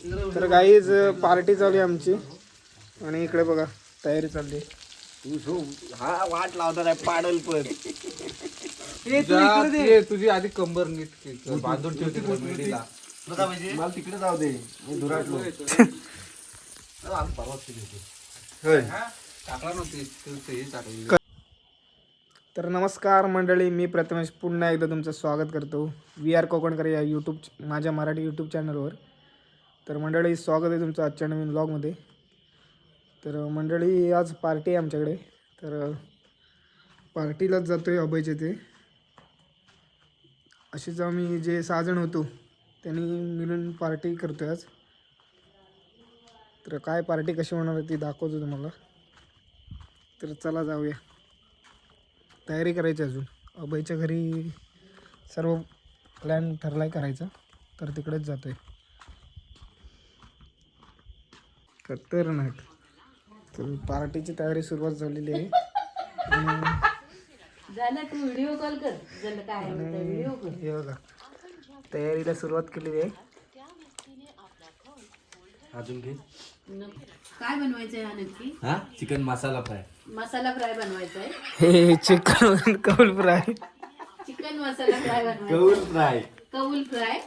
तर guys party चालू आहे आमची आणि इकडे बघा तयारी चालली. हा वाट लावतात आहे पाडल पण तुझी आधी कंबर नीट बांधून ठेवते मेडीला. मला तिकडे जाऊ दे मी दुराटलो. टाकला नव्हती टाकली. तर नमस्कार मंडळी, मी प्रथमेश पुन्हा एकदा तुमचं स्वागत करतो वी आर कोकणकर या माझ्या मराठी यूट्यूब चॅनलवर. तर मंडळी स्वागत आहे तुमचं आजच्या नवीन व्लॉगमध्ये. तर मंडळी आज पार्टी आहे आमच्याकडे, तर पार्टीलाच जातो आहे अभयचे ते. असेच आम्ही जे 6 जण होतो त्यांनी मिळून पार्टी करतो आहे आज. तर काय पार्टी कशी होणार आहे ती दाखवतो तुम्हाला. तर चला जाऊया, तयारी करायची अजून. अभयच्या घरी सर्व प्लॅन ठरला आहे करायचा, तर तिकडेच जातो आहे. खतरनाक. तर पार्टीची तयारी सुरुवात झालेली आहे. झालं तू व्हिडिओ कॉल कर. झालं काय व्हिडिओ कर. हे बघा तयारीला सुरुवात केलेली आहे. अजून घे. काय बनवायचंय हा नक्की? हा चिकन मसाला फ्राय. मसाला फ्राय बनवायचा आहे. हे चिकन कौल फ्राय. चिकन मसाला फ्राय बनवायचा. कौल फ्राय. कौल फ्राय.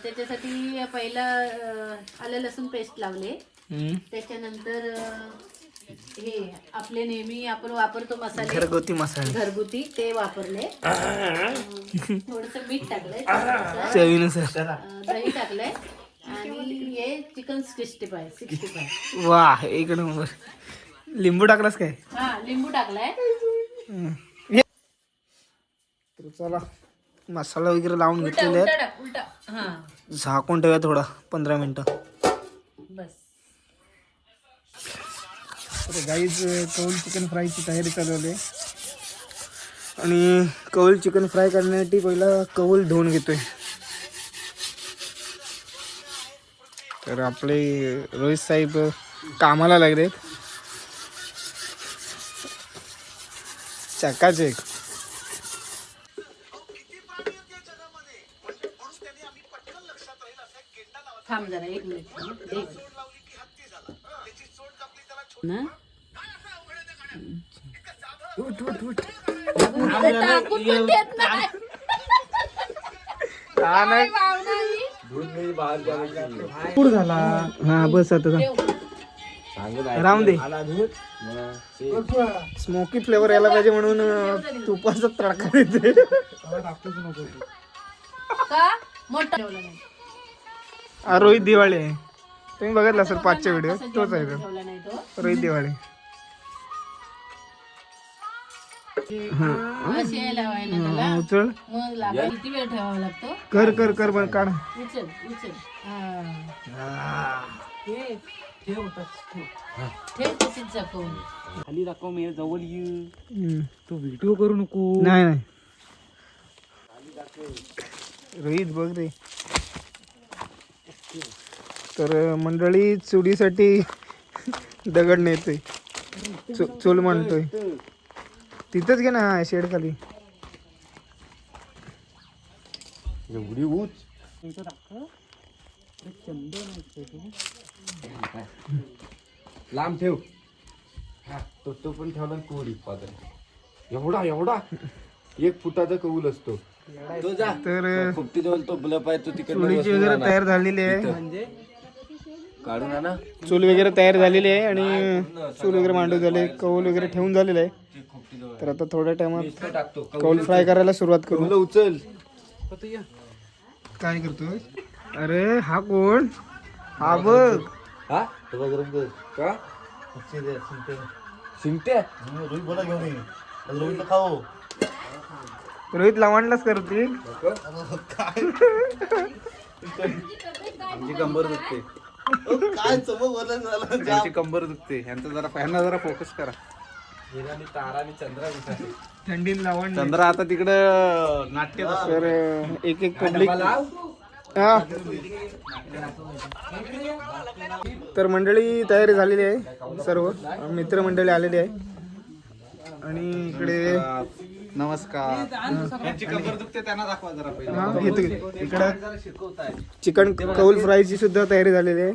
त्याच्यासाठी पहिला आलं लसूण पेस्ट लावले. त्याच्यानंतर हे आपले नेहमी आपण वापरतो मसाले, घरगुती मसाले, घरगुती ते वापरले. थोडस मीठ टाकलंय, चवीनुसार दही टाकलंय आणि हे चिकन 65. वाह एक नंबर. लिंबू टाकलास काय? हा लिंबू टाकलाय. तर चला मसाला वगैरे लावून घेतलेले उलटा आहे. टाक, उलटा. हा झाकून ठेवूया थोडा 15 मिनिटं. बस. तर गाईज कौल चिकन फ्रायची तयारी चालू आहे आणि कौल चिकन फ्राय करण्यासाठी पहिला कौल धुवून घेतोय. तर आपले रोहित साहेब कामाला लागलेत. चकाचक. थांब जरा 1 मिनिट ना. टाकून पण देत नाही. पूर झाला. हा बस आता राहून दे. स्मोकी फ्लेवर यायला पाहिजे म्हणून तुपाचा तडका देते. का मोठा ठेवला नाही. रोहित दिवाळी आहे, तुम्ही बघितला सर 5च्या व्हिडिओ, तोच आहे तो ठेवला नाही तो. रोहित दिवाळी. अशी यायला हवाय ना त्याला. उचल मग लागाय किती वेळ ठेवावा लागतो. कर कर कर बरं काढ. उचल उचल. ठेव तशीच झाकून. खाली दाखव मी जवळ ये. तू व्हिडिओ करू नको. नाही नाही रोहित बघ रे. तर मंडळी चुलीसाठी दगड नेतोय, चूल मांडतोय. तिथंच घे ना शेड खाली. एवढी उच लांब ठेव. हा तो पण ठेवला कोरी पादर. एवढा 1 फुटाचा कौल असतो तो. जा तर फुपटी जवळ तो बलप आहे तो तिकडे चुलीची वगैरे तयार झालेली आहे. काढून आणा. चूल वगैरे तयार झालेली आहे आणि चूल वगैरे मांडून झाले, कौल वगैरे ठेवून झालेलं आहे. तर आता थोड्या टायमात टाकतो कौल फ्राय करायला सुरुवात करू. उचल. काय करतोय? अरे हा कोण? हा बघ. हा गरम कर का शिंगट्या. रोहित बोला घेऊन ये. रोहितला खाऊ. रोहित लावणलाच करते. आमची कंबर दुखते. काय त्यांची कंबर दुखते. ह्यांना जरा फोकस करा. तारा आणि चंद्रा थंडीन लावण. चंद्रा आता तिकडं नाट्य. तर एक पब्लिक. हा तर मंडळी तयारी झालेली आहे, सर्व मित्रमंडळी आलेली आहे आणि इकडे नमस्कार. त्यांची कंबर दुखते त्यांना दाखवा जरा हा, पहिले. इकडं जरा शिकवताय. चिकन कौल फ्रायची सुद्धा तयारी झालेली आहे.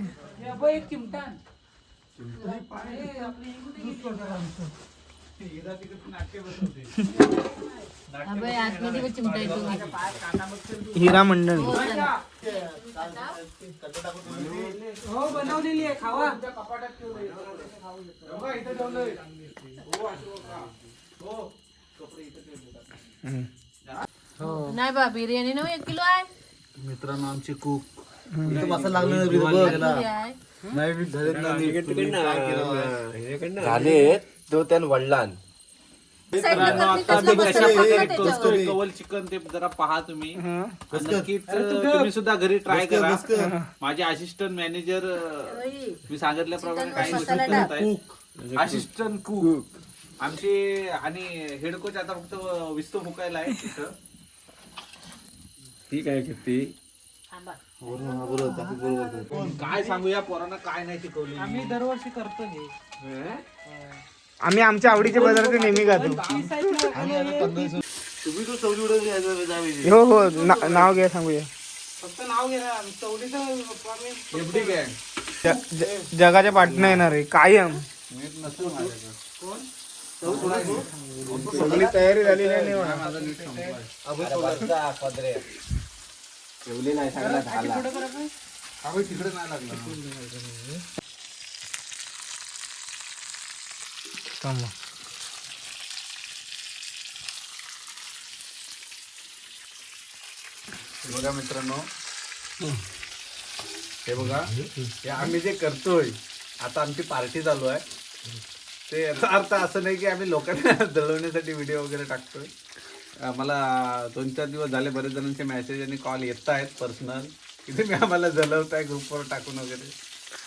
आतमध्ये पण चिमटा येतो. हिरा मंडळ नाही बा बिर्याणी ना 1 किलो आहे. मित्रांनो आमचे कुक झाले तो त्यान वडिलान कवल चिकन ते जरा पहा तुम्ही. नक्कीच तुम्ही सुद्धा घरी ट्राय करा. माझे असिस्टंट मॅनेजर मी सांगितल्याप्रमाणे काही गोष्टी करत आहेत. असिस्टंट कुक आमचे आणि हेड कोच आता फक्त विस्तो फुकायला आहे तिथं. ठीक आहे किती काय सांगूया पोरांना काय नाही शिकवली. आम्ही दरवर्षी करतो हे. आम्ही आमच्या आवडीच्या पदार्थ नेहमी खातो. तुम्ही तो चौली उडवली हो हो नाव घ्या सांगूया. फक्त नाव घे ना. एवढी काय जगाच्या पाठनं येणार आहे कायम. सगळी तयारी झालेली आहे निवांत. ठेवली नाही सगळा झाला तिकडे नाही लागला. थांबा. बघा मित्रांनो हे बघा हे आम्ही जे करतोय आता आमची पार्टी चालू आहे. ते याचा अर्थ असं नाही की आम्ही लोकांना दळवण्यासाठी व्हिडिओ वगैरे टाकतोय. मला 2-4 दिवस झाले बरेच जणांचे मेसेज आणि कॉल येत आहेत पर्सनल की तुम्ही आम्हाला जलवताय ग्रुपवर टाकून वगैरे.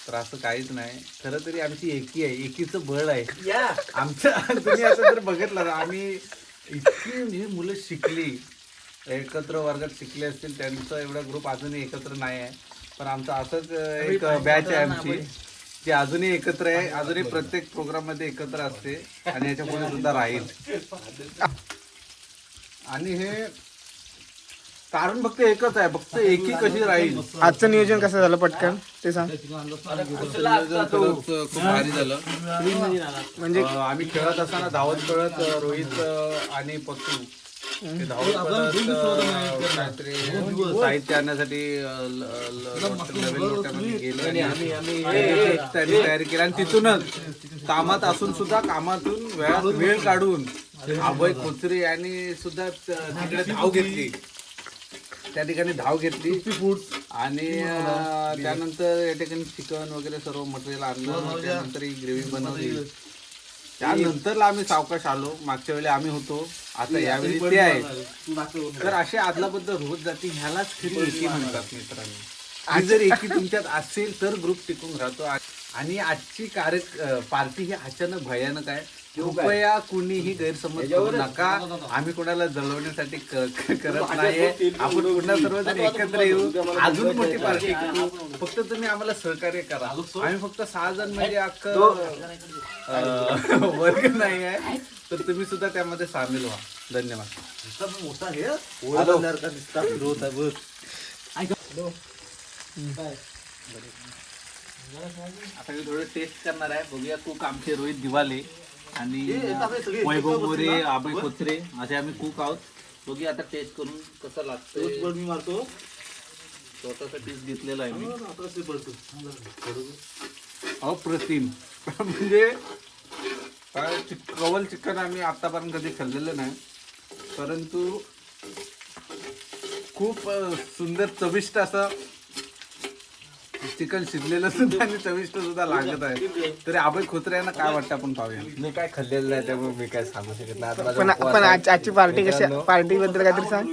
तर असं काहीच नाही. खरं तरी आमची एकी आहे. एकीचं बळ आहे आमचं. तुम्ही असं जर बघितलं आम्ही इतकी म्हणजे मुलं शिकली एकत्र वर्गात शिकले असतील त्यांचं एवढा ग्रुप अजूनही एकत्र नाही आहे. पण आमचं असंच एक बॅच आहे आमची जी अजूनही एकत्र आहे. अजूनही प्रत्येक प्रोग्राम मध्ये एकत्र असते आणि याच्या पुढे सुद्धा राहील. आणि हे कारण फक्त एकच आहे. फक्त एकी कशी राहील. आजचं नियोजन कसं झालं पटकन ते सांग. खूप भारी झालं. म्हणजे आम्ही खेळत असताना धावत पळत रोहित आणि पत्तू ते धावत पळत काहीतरी साहित्य आणण्यासाठी नवीन लोट्यामध्ये गेले आणि त्यांनी तयारी केली. आणि तिथूनच कामात असून सुद्धा कामातून वेळ काढून अभय खोचरे यांनी सुद्धा तिकडे धाव घेतली. त्या ठिकाणी धाव घेतली आणि त्यानंतर या ठिकाणी चिकन वगैरे सर्व मटेरियल आणलं. त्यानंतर ही ग्रेव्ही बनवली. त्यानंतर आम्ही सावकाश आलो. मागच्या वेळी आम्ही होतो आता यावेळी ते आहे. तर असे आदलाबद्दल रोज जाती ह्यालाच खरी एकी म्हणतात मित्रांनो. आणि जर एकी तुमच्यात असेल तर ग्रुप टिकून राहतो. आणि आजची पार्टी ही अचानक भयानक आहे. कृपया कुणीही गैरसमज करू नका. आम्ही कोणाला जळवण्यासाठी करत नाही. आपण पुन्हा सर्वजण एकत्र येऊ अजून मोठी पार्टी करू. फक्त तुम्ही आम्हाला सहकार्य करा. आम्ही फक्त 6 जण म्हणजे अख्खं वर्ग नाही आहे. तर तुम्ही सुद्धा त्यामध्ये सामील व्हा. धन्यवाद. आता मी थोडं टेस्ट करणार आहे. बघूया कुक आमचे रोहित दिवाले आणि वैभव मोरे अभय खोचरे असे आम्ही कुक आहोत. बघूया आता टेस्ट करून कसं लागतं. मी मारतो स्वतःचा टेस्ट घेतलेला आहे मी. अप्रतिम म्हणजे कवल चिकन आम्ही आतापर्यंत कधी खाल्लेलं नाही. परंतु खूप सुंदर चविष्ट असं चिकन शिजलेलं सुद्धा आणि चविष्ट सुद्धा लागत आहे. तरी अभय खोचरे यांना काय वाटतं आपण पाहूया. मी काय खाल्लेलं नाही त्यामुळे मी काय सांगू शकत नाही. आता पण माझा पण आजची पार्टी कशी पार्टी बद्दल काहीतरी सांग.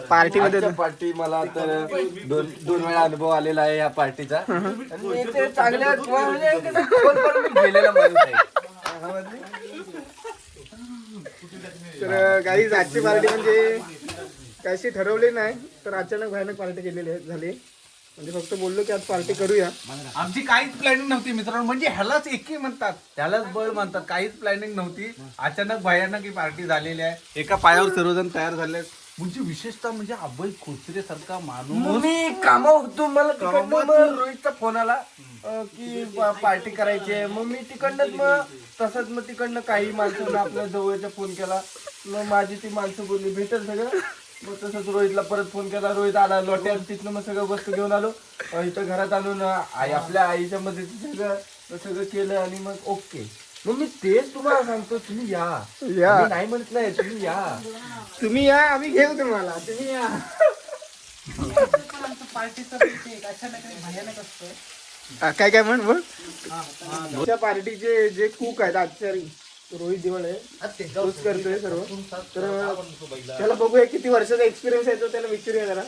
पार्टी बद्दल पार्टी मला तर दोन वेळा अनुभव आलेला आहे या पार्टीचा. आणि मी ते चांगल्या म्हणजे खोलवर गेलेला माणूस आहे. तर काही आजची पार्टी म्हणजे कशी ठरवली नाही तर अचानक भयानक पार्टी केलेली झाली. म्हणजे फक्त बोललो की आज पार्टी करूया. आमची काहीच प्लॅनिंग नव्हती मित्रांनो, म्हणजे ह्यालाच एकी म्हणतात, त्यालाच बळ म्हणतात. काहीच प्लॅनिंग नव्हती, अचानक भयानक ही पार्टी झालेली आहे. एका पायावर सर्वजण तयार झाले. म्हणजे विशेषतः म्हणजे अभय खोचरे सारखा माणूस. मी कामावर होतो, मला तिकडनं मग रोहितचा फोन आला की पार्टी करायची आहे. मग मी तिकडनंच मग तसंच मग तिकडनं काही माणसांना आपल्या जवळचा फोन केला. मग माझी ती माणसं बोलली भेटेल सगळं. मग तसंच रोहितला परत फोन केला. रोहित आला लोट्यात, तिथनं मग सगळं वस्तू घेऊन आलो. इथं घरात आणून आपल्या आईच्या मध्ये सगळं केलं आणि मग ओके. मग मी तेच तुम्हाला सांगतो, तुम्ही या. मी नाही म्हटलंय, तुम्ही या. तुम्ही या, आम्ही घेऊ तुम्हाला. तुम्ही या. काय काय म्हण बोल. आमच्या पार्टीचे जे कुक आहेत आचारी रोहित दिवळ आहे, तोच करतोय सर्व. तर त्याला बघूया किती वर्षाचा एक्सपिरियन्स आहे तो, त्याला विचारूया जरा.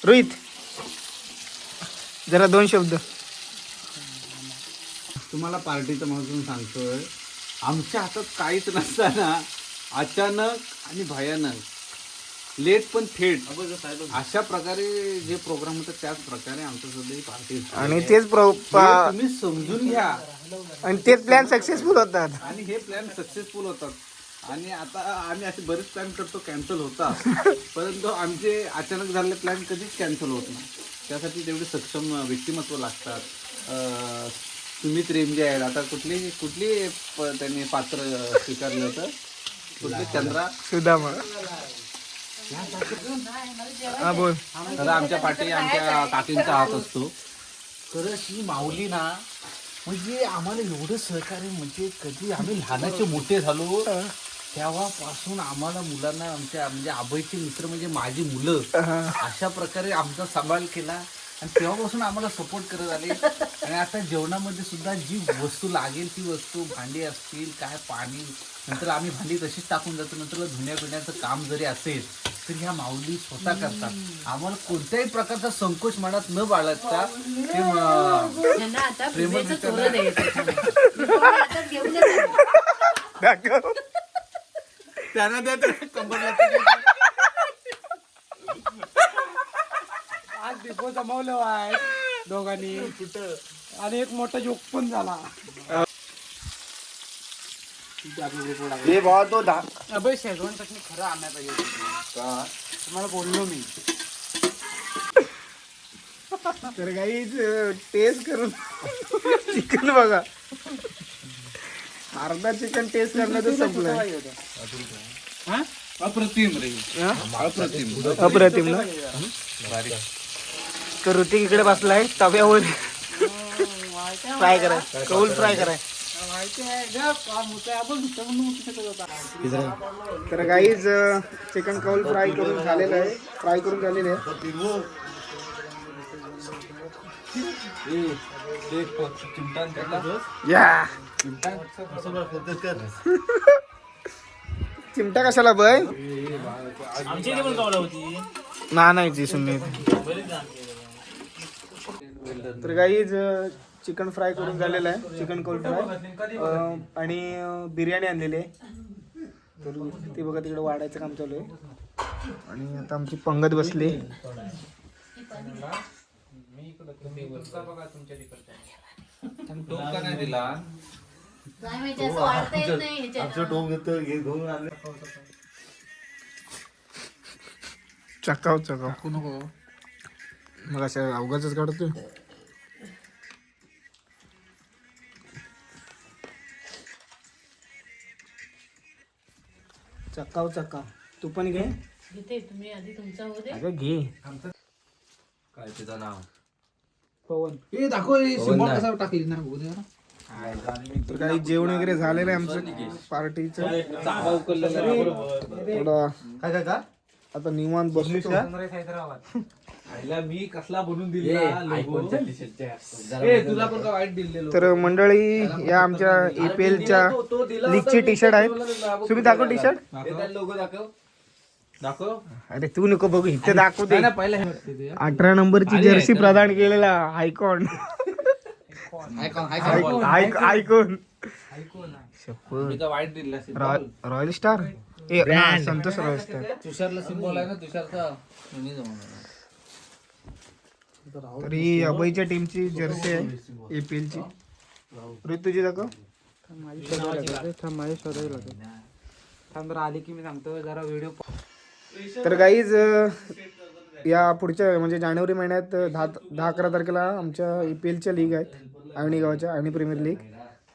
रोहित जरा 2 शब्द. तुम्हाला पार्टीचं महत्व सांगतोय. आमच्या हातात काहीच नसताना अचानक आणि भयानक, लेट पण थेट अशा प्रकारे जे प्रोग्राम होतात त्याच प्रकारे आमच्या सध्या ही पार्टी. आणि तेच तुम्ही समजून घ्या. आणि तेच प्लॅन सक्सेसफुल होतात. आणि हे प्लॅन सक्सेसफुल होतात. आणि आता आम्ही असे बरेच प्लॅन करतो, कॅन्सल होतात, परंतु आमचे अचानक झालेले प्लॅन कधीच कॅन्सल होत नाही. त्यासाठी तेवढे सक्षम व्यक्तिमत्व लागतात. सुमित रेमजे आहेत. आता कुठली त्यांनी पात्र स्वीकारलं होतं, कुठले चंद्रा सुदामा. हा बोल. तर आमच्या पाठी आमच्या काकींचा हात असतो. तर ही माऊली ना, म्हणजे आम्हाला एवढं सहकार्य, म्हणजे कधी आम्ही लहानाचे मोठे झालो तेव्हापासून आम्हाला मुलांना आमच्या म्हणजे अभयचे मित्र म्हणजे माझी मुलं अशा प्रकारे आमचा सांभाळ केला. आणि तेव्हापासून आम्हाला सपोर्ट करत आले. आणि आता जेवणामध्ये सुद्धा जी वस्तू लागेल ती वस्तू, भांडी असतील काय, पाणी, नंतर आम्ही भांडी तशीच टाकून जातो. नंतर धुण्या पिण्याचं काम जरी असेल तर ह्या माऊली स्वतः करतात. आम्हाला कोणत्याही प्रकारचा संकोच मनात न बाळगता त्यांना आज डिपो जमवलं आहे दोघांनी आणि एक मोठा जोक पण झाला. हे भावा तो अबे शेजवान चटणी खरं आणायला पाहिजे का, तुम्हाला बोललो मी. तर काही टेस्ट करून चिकन बघा, अर्धा चिकन टेस्ट करण्याचं संपलं. अप्रतिम रे, अप्रतिम ना. तर ऋतिक इकडे बसलाय तव्यावर फ्राय कराय, कौल फ्राय कराय. तर गाईज चिकन कौल फ्राय करून झालेलं आहे, फ्राय करून झालेलं आहे. या चिमटा कशाला बय, नानायची सुन्नी. तर गाईज चिकन फ्राय करून झालेलं आहे, चिकन कोल्ड फ्राय आणि बिर्याणी आणलेली आहे. तर ते बघा तिकडे वाढायचं काम चालू आहे. आणि आता आमची पंगत बसली. चकाव चकाव नको मग अशा अवघाच काढतोय. चकाव चकाव तू पण घे. तुम्ही आधी तुमचा होऊ दे. अगं घे. काय त्याचं नाव पवन. हे दाखव सिम्बॉल कसा टाकली ना. तर काही जेवण वगैरे झालेलं आहे आमचं पार्टीचं. थोडा काय काय आता निवांत बसतो. मी कसला बनवून दिला तुला पण का वाईट दिलेलो. तर मंडळी या आमच्या EPLच्या लीगची टी शर्ट आहेत. तुम्ही दाखव टी शर्ट. लोगो दाखव दाखव. अरे तू नको बघू इथे दाखवू दे. पहिला 18 नंबरची जर्सी प्रदान केलेला आयकॉन. आयकॉन वाईट दिला. Royal Star Santosh Royal Star. तुषारला सिम्बॉल आहे ना, तुषारचा तर ही अभयच्या टीमची जर्सी आहे APL ची. रोहित तुझी दाखव. आली की मी सांगतो जरा व्हिडिओ. तर गाईज या पुढच्या म्हणजे जानेवारी महिन्यात 10-11 तारखेला आमच्या APLच्या लीग आहेत आयणी गावाच्या आयणी प्रीमियर लीग.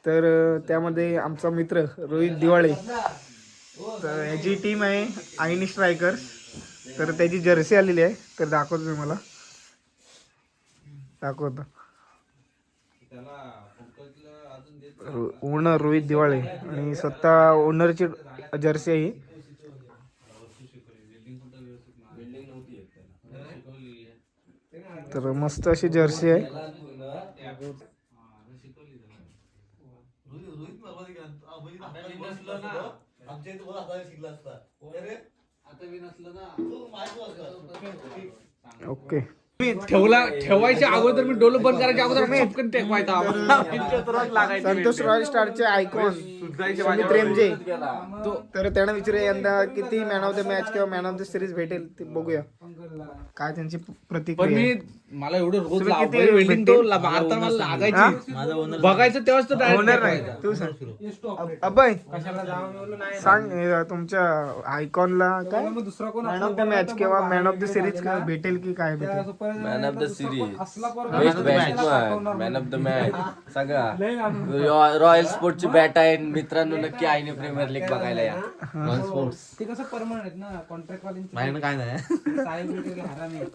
तर त्यामध्ये आमचा मित्र रोहित दिवाळे, तर याची टीम आहे आयणी स्ट्रायकर्स. तर त्याची जर्सी आलेली आहे, तर दाखवतो मी मला दाखवतो. ओनर रोहित दिवाळे आणि स्वतः ओनरची जर्सी आहे ही. तर मस्त अशी जर्सी आहे. ओके. ठेवायच्या अगोदर मी डोलं बंद करायच्या अगोदर पटकन टेकवायचा. संतोष रॉयल स्टारचे आयकॉन सुमित रेमजे. तर त्यानं विचारले यंदा किती मॅन ऑफ द मॅच किंवा मॅन ऑफ द सिरीज भेटेल ते बघूया काय त्यांची पण प्रतिक्रिया मी आहे. मला एवढं रोज तुम्ही किती वेल्डिंग भेटतील? मारताना मला लागायची बघायचं तेव्हाच तर ओनर नाही तू सांग. अभय सांग तुमच्या आयकॉनला काय मॅन ऑफ द मॅच किंवा मॅन ऑफ द सिरीज भेटेल की काय भेटेल. Man of the series best batsman man of the match सगळा रॉयल स्पोर्टची बॅट आहे. मित्रांनो नक्की आयनी प्रीमियर लीग बघायला या. ते कसं परमनंट ना कॉन्ट्रॅक्ट वाल्यांची माझ्याकडे काय नाही साहेब वगैरे हरामी आहेत.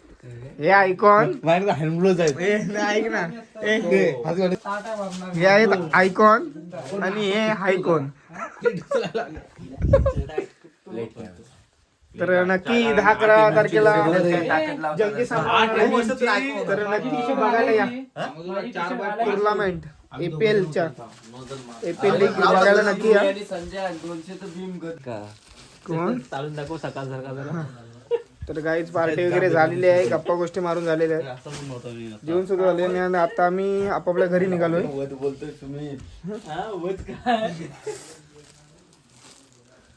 हे आयकॉन माझ्याकडे हँडग्लोव्ज आहेत. ऐक ना टाटा वापरणार. हे आहेत आयकॉन आणि हे हायकॉन. तर नक्की 10-11 तारखेला जंगी सामना तर नक्की बघायला या. टुर्नामेंट APLच्या APL लीग बघायला नक्की या. संजय 200 तर भीम का कोण चालून दाखव सकाळ सकाळ. तर गाईच पार्टी वगैरे झालेली आहे, गप्पा गोष्टी मारून झालेल्या आहेत, जेवण सुरू झाले आणि आता आम्ही आपापल्या घरी निघालोय. बोलतोय तुम्ही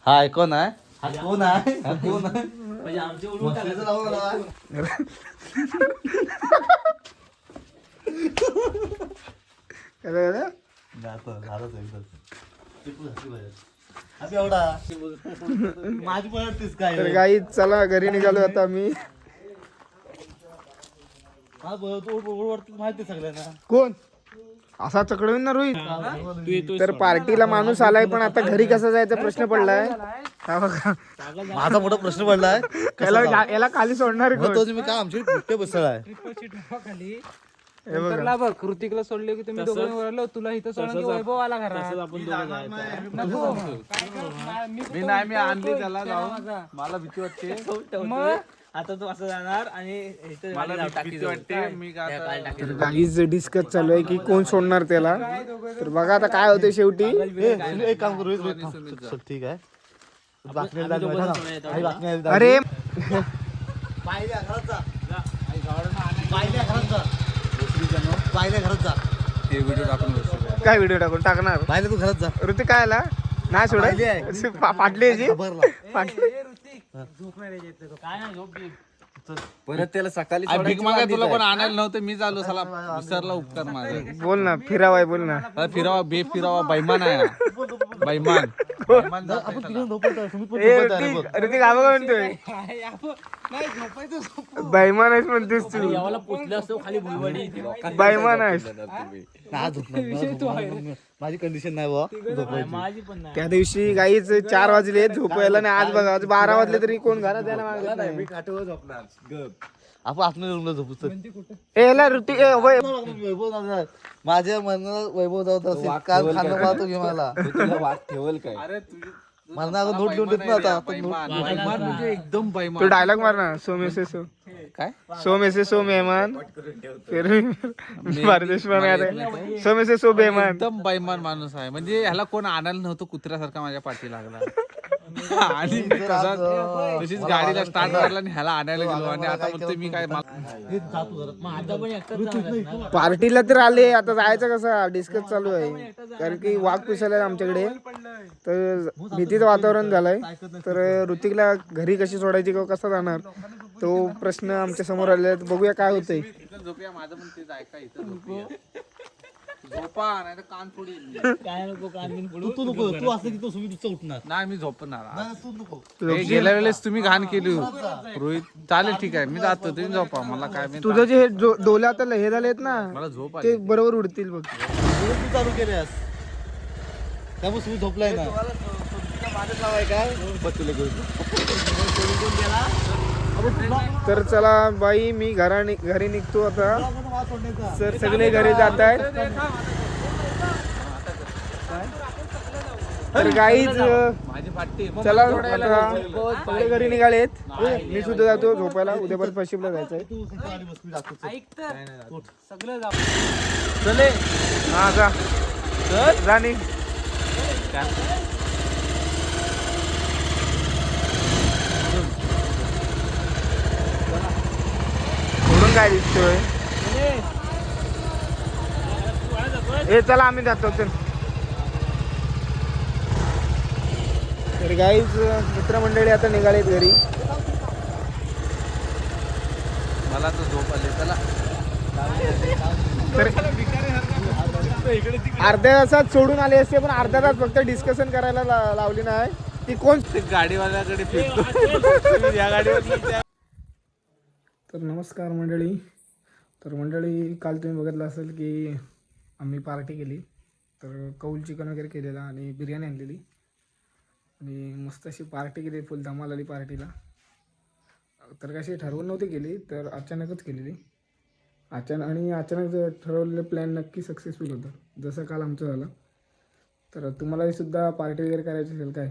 हा कोण आहे हा कोण आहे हा कोण आहे म्हणजे आमचे काय झालं? माझी पण काय तर गाईच चला घरी निघालोय आता आम्ही. माहिती सगळ्यांना कोण असा चकडवीन ना रोहित. तर पार्टीला माणूस आलाय पण आता घरी कसा जायचा प्रश्न पडलाय. हा बघा. माझा मोठा प्रश्न पडलाय याला खाली सोडणार कोण? तुम्ही काय आमची कुठे बसलाय हे बघा. ला बघ कृतिकला सोडले की तुम्ही दोघं वरलो तुला इथं सोडून वैभव आला घरात. नको. मी नाही मी आणली त्याला जाऊन मला भीती वाटते. मग आता तू असं जाणार आणि मला भीती वाटते मी काय आता- तर काहीच डिस्कस चालू आहे की कोण सोडणार त्याला. तर बघा आता काय होते शेवटी. एक काम करू ठीक आहे अरे हे व्हिडिओ टाकून बसतो. काय व्हिडिओ टाकणार पाहिलं तू घरात जा ऋती काय आला नाही सोडाय फाटली याची फाटली. परत त्याला सकाळी आ, भीक मागाय तुला पण आणायला नव्हतं मी चालू साला विसरला उपकार माझे. बोल ना फिरावाय बोल ना. अरे फिरावा बेफिरावा बैमान आहे हा. बैमान ऋतिक आबा काय म्हणतोय बैमान आहेस म्हणतेस तू. बैमान आहेस. माझी कंडिशन नाही बुवा त्या दिवशी गाईच 4 वाजले झोपायला आणि आज बघा आज 12 वाजले तरी कोण घरात यायला मागत नाही. आपण आतमध्ये रूमला झोपू चल. याला ऋतिक वैभव दादा माझ्या मनात वैभव दादा काल खाणं पाहतो घे मला वाट ठेवल काय. अरे मला अगं नोट लिहून देत ना आता बैमान म्हणजे एकदम तो बैमान. डायलॉग मार ना. सोमे से सो काय सोमे से सो मेहमान फिर भारदेश में आ रहे सोमे से सो बेमान. एकदम बैमान माणूस आहे म्हणजे ह्याला कोण आणायला नव्हतं कुत्र्यासारखा माझ्या पाठी लागला. आणि मी तशीच गाडीला स्टार्ट मारला आणि ह्याला आणायला गेलो आणि आता म्हणते मी काय पार्टीला तर आले, आता जायचं कसं डिस्कस चालू आहे. कारण की वाघ पिसायला आमच्याकडे, तर भीतीचं वातावरण झालंय. तर ऋतिकला घरी कशी सोडायची किंवा कसा जाणार तो प्रश्न आमच्या समोर आलेला आहे. बघूया काय होतंय. झोपूया, माझं पण तेच ऐका, इथं झोपूया. झोपा नाही तर कान फोडील. नाही मी झोपणार. हे गेल्या वेळेस तुम्ही घाण केली रोहित. चालेल ठीक आहे, मी जातो, तुम्ही झोपा. मला काय मी तुझं जे हे डोले आता हे झाले आहेत ना, मला झोप आली. ते बरोबर उडतील बघ. चालू केल्यास त्यामुळे तुम्ही झोपलाय ना. तर चला बाई, मी घरी निघतो आता. सर सगळे घरी जात आहेत. तर गाईज माझी पाठी चला आता सगळे घरी निघालेत. मी सुद्धा जातो झोपायला. उद्या परत पश्चिमला जायचंय. ऐक तर सगळं जा. चले हा जा जा निघ. सोडून काय दिसतोय. हे चला आम्ही जातो. चल तर गाईज मित्रमंडळी आता निघालेत घरी. मला तर झोप आली. चला तर अर्ध्या तासात सोडून आले असते, पण अर्धा तास फक्त डिस्कशन करायला लावली नाही. ती कोण गाडीवाल्याकडे फिरतो या गाडीवर. तर नमस्कार मंडळी. तर मंडळी, काल तुम्ही बघितलं असेल की आम्ही पार्टी केली. तर कौल चिकन वगैरे केलेला आणि बिर्याणी आणलेली आणि मस्त अशी पार्टी केली. फुल धमाल आली पार्टीला. तर कशी ठरवून नव्हती केली, तर अचानकच केलेली. अचानक ठरवलेलं प्लॅन नक्की सक्सेसफुल होतं, जसं काल आमचं झालं. तर तुम्हालाही सुद्धा पार्टी वगैरे करायची असेल काय,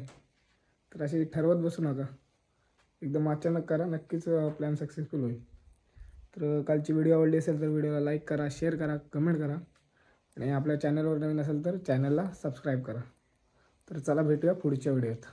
तर अशी ठरवत बसू नका, एकदम अचानक करा. नक्कीच प्लॅन सक्सेसफुल होईल. तर कालची व्हिडिओ आवडली असेल तर व्हिडिओला लाईक करा, शेअर करा, कमेंट करा आणि आपल्या चॅनलवर नवीन असेल तर चॅनलला सबस्क्राईब करा. तर चला भेटूया पुढच्या व्हिडिओत.